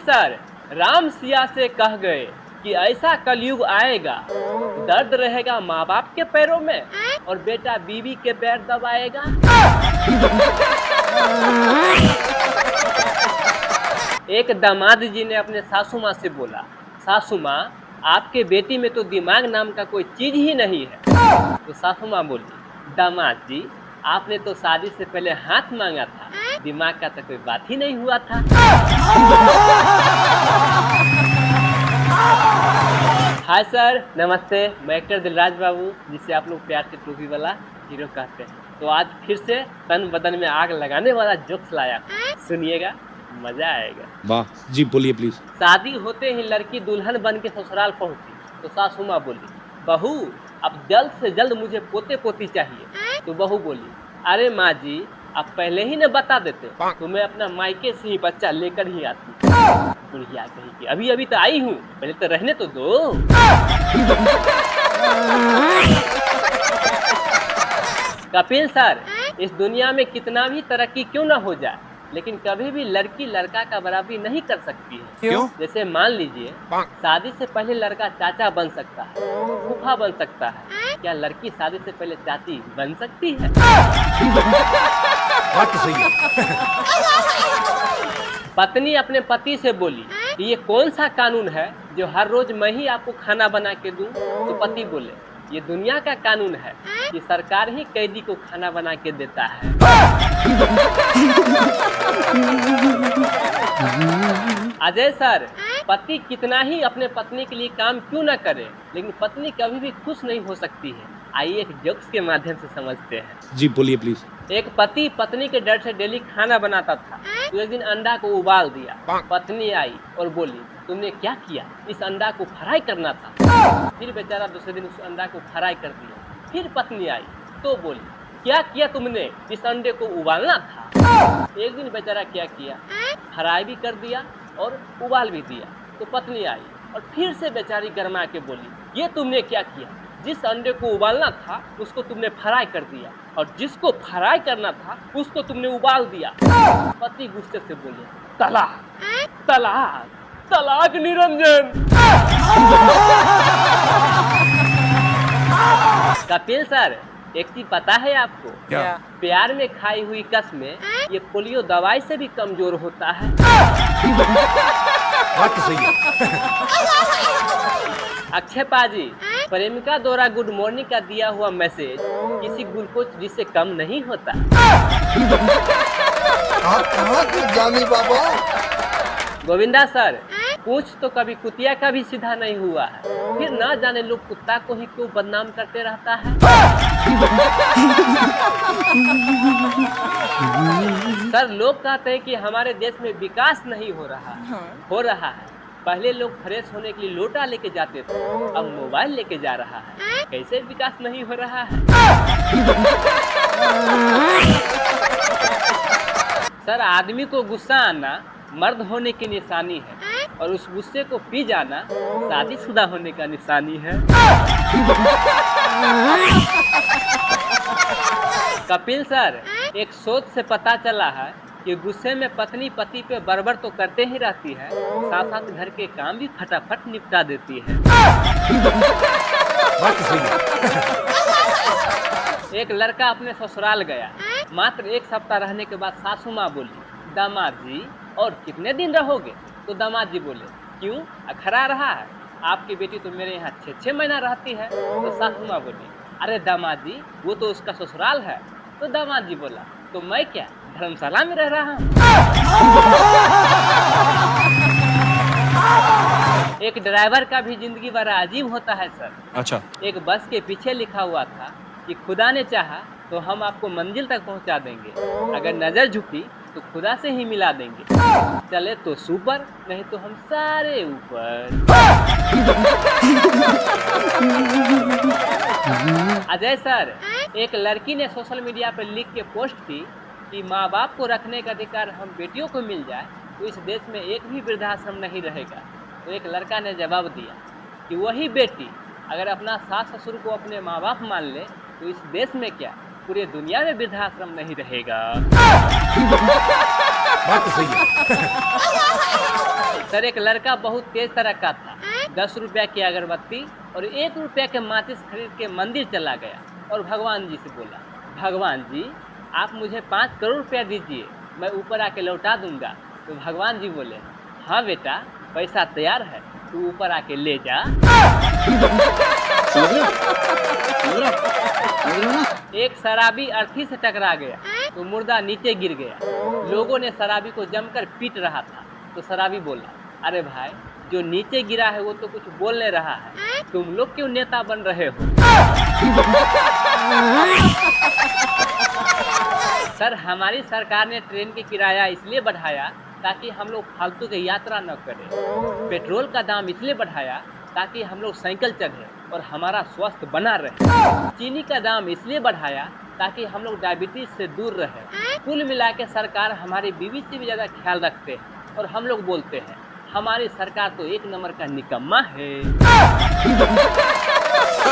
Sir, Ram Siya से कह गए कि ऐसा कलयुग आएगा, दर्द रहेगा माँ बाप के पैरों में और बेटा बीवी के पैर दबाएगा। एक दामाद जी ने अपने सासू माँ से बोला, सासू माँ, आपके बेटी में तो दिमाग नाम का कोई चीज ही नहीं है। तो सासू माँ बोली, दामाद जी, आपने तो शादी से पहले हाथ मांगा था, दिमाग का तो कोई बात ही नहीं हुआ था। हाय सर, नमस्ते। मैं एक्टर दिलराज बाबू, जिसे आप लोग प्यार से टोपी वाला हीरो कहते हैं। तो आज फिर से तन बदन में आग लगाने वाला जोक्स लाया, सुनिएगा, मजा आएगा। वाह जी, बोलिए प्लीज। शादी होते ही लड़की दुल्हन बन के ससुराल पहुंची तो सासू माँ बोली, बहू अब जल्द से जल्द मुझे पोते पोती चाहिए। तो बहू बोली, अरे माँ जी, आप पहले ही न बता देते तो मैं अपना मायके से ही बच्चा लेकर ही आती। बुढ़िया कही कि अभी अभी तो आई हूँ, पहले तो रहने तो दो। कपिल सर, इस दुनिया में कितना भी तरक्की क्यों ना हो जाए, लेकिन कभी भी लड़की लड़का का बराबरी नहीं कर सकती है। क्यों? जैसे मान लीजिए, शादी से पहले लड़का चाचा बन सकता है, फूफा बन सकता है, क्या लड़की शादी से पहले चाची बन सकती है? बात तो सही है। पत्नी अपने पति से बोली कि ये कौन सा कानून है जो हर रोज मैं ही आपको खाना बना के दूं? तो पति बोले, ये दुनिया का कानून है कि सरकार ही कैदी को खाना बना के देता है। अजय सर, पति कितना ही अपने पत्नी के लिए काम क्यों न करे, लेकिन पत्नी कभी भी खुश नहीं हो सकती है। आइए एक जोक्स के माध्यम से समझते हैं। जी बोलिए प्लीज। एक पति पत्नी के डर से डेली खाना बनाता था, तो एक दिन अंडा को उबाल दिया। पत्नी आई और बोली, तुमने क्या किया? इस अंडा को फ्राई करना था। फिर बेचारा दूसरे दिन उस अंडा को फ्राई कर दिया। फिर पत्नी आई तो बोली, क्या किया तुमने? इस अंडे को उबालना था। एक दिन बेचारा क्या किया, फ्राई भी कर दिया और उबाल भी दिया। तो पत्नी आई और फिर से बेचारी गरमा के बोली, ये तुमने क्या किया? जिस अंडे को उबालना था उसको तुमने फ्राई कर दिया और जिसको फ्राई करना था उसको तुमने उबाल दिया। पति गुस्से से बोले, तलाक तलाक तलाक निरंजन। कपिल सर, एक चीज पता है आपको? क्या? प्यार में खाई हुई कसमें ये पोलियो दवाई से भी कमजोर होता है। बात तो सही है। अक्षय पाजी, प्रेमिका द्वारा गुड मॉर्निंग का दिया हुआ मैसेज किसी ग्लूकोज जिससे कम नहीं होता। आप कहाँ के जानी बाबा? गोविंदा सर, पूछ तो कभी कुतिया का भी सीधा नहीं हुआ है, फिर ना जाने लोग कुत्ता को ही क्यों बदनाम करते रहता है। सर, लोग कहते हैं कि हमारे देश में विकास नहीं हो रहा है। हो रहा है। पहले लोग फ्रेश होने के लिए लोटा लेके जाते थे, अब मोबाइल लेके जा रहा है। कैसे विकास नहीं हो रहा है? सर, आदमी को गुस्सा आना मर्द होने की निशानी है और उस गुस्से को पी जाना शादीशुदा होने का निशानी है। कपिल सर, एक शोध से पता चला है कि गुस्से में पत्नी पति पे बरबर तो करते ही रहती है, साथ साथ घर के काम भी फटाफट निपटा देती है। बात तो सही है। एक लड़का अपने ससुराल गया। मात्र एक सप्ताह रहने के बाद सासू माँ बोली, दामाद जी और कितने दिन रहोगे? तो दामाद जी बोले, क्यों, अखरा रहा है? आपकी बेटी तो मेरे यहाँ 6-6 महीना रहती है। तो सासू माँ बोली, अरे दामाद जी, वो तो उसका ससुराल है। तो दामाद जी बोला, तो मैं क्या धर्मशाला में रह रहा हूँ? एक ड्राइवर का भी जिंदगी बड़ा अजीब होता है सर। अच्छा। एक बस के पीछे लिखा हुआ था कि खुदा ने चाहा तो हम आपको मंजिल तक पहुंचा देंगे, अगर नजर झुकी तो खुदा से ही मिला देंगे, चले तो सुपर, नहीं तो हम सारे ऊपर। अजय सर, एक लड़की ने सोशल मीडिया पर लिख के पोस्ट की कि माँ बाप को रखने का अधिकार हम बेटियों को मिल जाए तो इस देश में एक भी वृद्धाश्रम नहीं रहेगा। तो एक लड़का ने जवाब दिया कि वही बेटी अगर अपना सास ससुर को अपने माँ बाप मान ले तो इस देश में क्या, पूरे दुनिया में वृद्धाश्रम नहीं रहेगा। बात तो सही है। सर एक लड़का बहुत तेज तरह का था, 10 रुपया की अगरबत्ती और 1 रुपया के माचिस खरीद के मंदिर चला गया और भगवान जी से बोला, भगवान जी आप मुझे 5 करोड़ रुपया दीजिए, मैं ऊपर आके लौटा दूंगा। तो भगवान जी बोले, हाँ बेटा पैसा तैयार है, तू ऊपर आके ले जा। एक शराबी अर्थी से टकरा गया तो मुर्दा नीचे गिर गया। लोगों ने शराबी को जमकर पीट रहा था तो शराबी बोला, अरे भाई जो नीचे गिरा है वो तो कुछ बोल नहीं रहा है, तुम लोग क्यों नेता बन रहे हो? सर हमारी सरकार ने ट्रेन की किराया इसलिए बढ़ाया ताकि हम लोग फालतू की यात्रा न करें। पेट्रोल का दाम इसलिए बढ़ाया ताकि हम लोग साइकिल चढ़े और हमारा स्वास्थ्य बना रहे। चीनी का दाम इसलिए बढ़ाया ताकि हम लोग डायबिटीज से दूर रहे। कुल मिला के सरकार हमारी बीवी से भी ज़्यादा ख्याल रखते हैं और हम लोग बोलते हैं हमारी सरकार तो 1 नंबर का निकम्मा है। क्या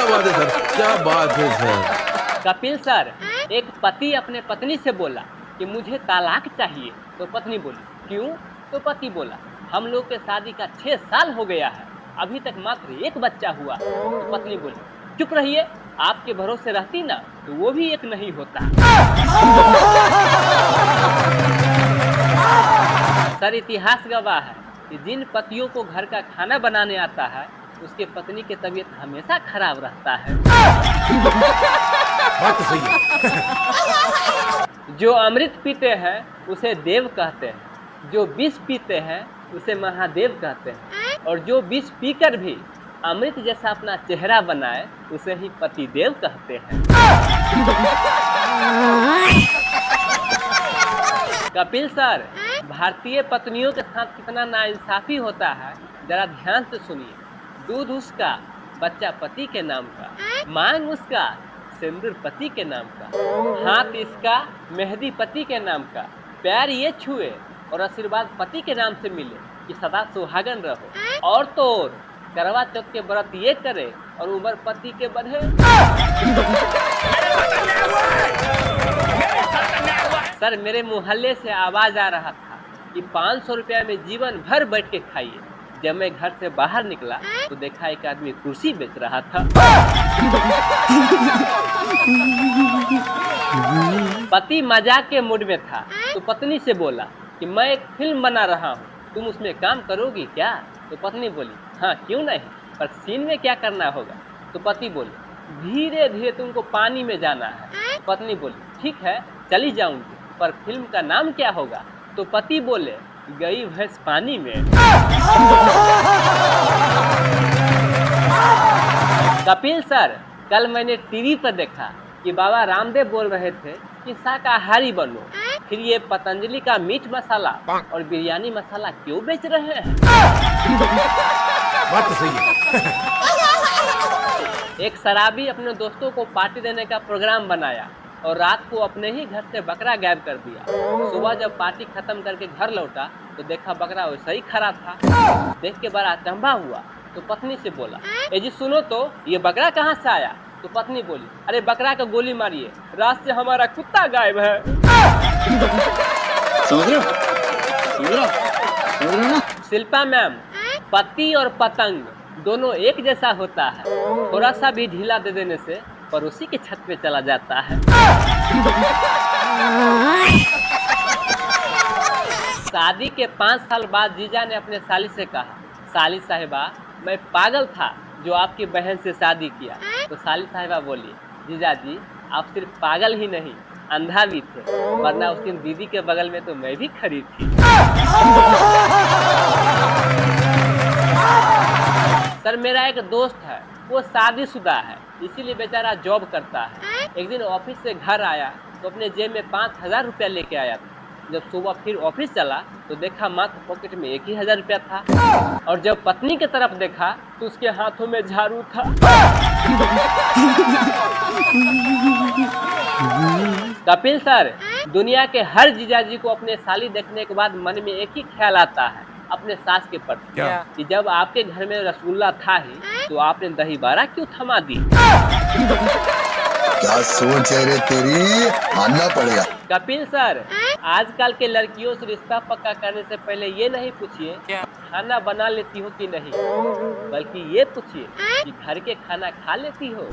बात है सर, क्या बात है सर। कपिल सर, एक पति अपने पत्नी से बोला कि मुझे तलाक चाहिए, तो पत्नी बोली क्यों? तो पति बोला हम लोग के शादी का 6 साल हो गया है, अभी तक मात्र 1 बच्चा हुआ। तो पत्नी बोली चुप रहिए, आपके भरोसे रहती ना तो वो भी 1 नहीं होता। सर इतिहास गवाह है कि जिन पतियों को घर का खाना बनाने आता है उसके पत्नी की तबीयत हमेशा खराब रहता है। बात तो सही है। जो अमृत पीते हैं उसे देव कहते हैं, जो विष पीते हैं उसे महादेव कहते हैं, और जो विष पीकर भी अमृत जैसा अपना चेहरा बनाए उसे ही पतिदेव कहते हैं। कपिल सर, भारतीय पत्नियों के साथ कितना नाइंसाफी होता है जरा ध्यान से सुनिए। दूध उसका, बच्चा पति के नाम का, मांग उसका, सिंदूर पति के नाम का, हाथ इसका, मेहंदी पति के नाम का, पैर ये छुए और आशीर्वाद पति के नाम से मिले कि सदा सुहागन रहो। और तो और करवा चौथ के व्रत ये करे और उम्र पति के बढ़े। सर मेरे मोहल्ले से आवाज आ रहा था कि 500 रुपया में जीवन भर बैठ के खाइए। जब मैं घर से बाहर निकला तो देखा एक आदमी कुर्सी बेच रहा था। पति मजाक के मूड में था तो पत्नी से बोला कि मैं एक फिल्म बना रहा हूँ, तुम उसमें काम करोगी क्या? तो पत्नी बोली हाँ क्यों नहीं, पर सीन में क्या करना होगा? तो पति बोले धीरे धीरे तुमको पानी में जाना है। पत्नी बोली ठीक है चली जाऊंगी, पर फिल्म का नाम क्या होगा? तो पति बोले गई भैंस पानी में। कपिल सर, कल मैंने टीवी पर देखा कि बाबा रामदेव बोल रहे थे कि शाकाहारी बनो, फिर ये पतंजलि का मीट मसाला और बिरयानी मसाला क्यों बेच रहे हैं? बात तो सही है। एक शराबी अपने दोस्तों को पार्टी देने का प्रोग्राम बनाया और रात को अपने ही घर से बकरा गायब कर दिया। सुबह जब पार्टी खत्म करके घर लौटा तो देखा बकरा वैसा ही खड़ा था। देख के बड़ा अचंभा हुआ तो पत्नी से बोला ए जी सुनो तो ये बकरा कहाँ से आया? तो पत्नी बोली अरे बकरा का गोली मारिए, रात से हमारा कुत्ता गायब है। समझ रहे हो ना? शिल्पा मैम, पति और पतंग दोनों एक जैसा होता है, थोड़ा सा भी ढीला दे देने से पड़ोसी के छत पे चला जाता है। शादी के 5 साल बाद जीजा ने अपने साली से कहा साली साहिबा मैं पागल था जो आपकी बहन से शादी किया। तो साली साहिबा बोली जीजा जी आप सिर्फ पागल ही नहीं अंधा भी थे, वरना उस दिन दीदी के बगल में तो मैं भी खड़ी थी। सर मेरा एक दोस्त है, वो शादीशुदा है, इसीलिए बेचारा जॉब करता है। एक दिन ऑफिस से घर आया तो अपने जेब में 5000 रुपया लेके आया था। जब सुबह फिर ऑफिस चला तो देखा मात्र पॉकेट में 1000 रुपया था, और जब पत्नी की तरफ देखा तो उसके हाथों में झाड़ू था। कपिल सर, दुनिया के हर जीजाजी को अपने साली देखने के बाद मन में एक ही ख्याल आता है अपने सास के प्रति कि जब आपके घर में रसगुल्ला था ही तो आपने दही बारा क्यों थमा दी? क्या सोच है रे तेरी, मानना पड़ेगा। कपिल सर, आजकल के लड़कियों से रिश्ता पक्का करने से पहले ये नहीं पूछिए खाना बना लेती हो कि नहीं, बल्कि ये पूछिए कि घर के खाना खा लेती हो।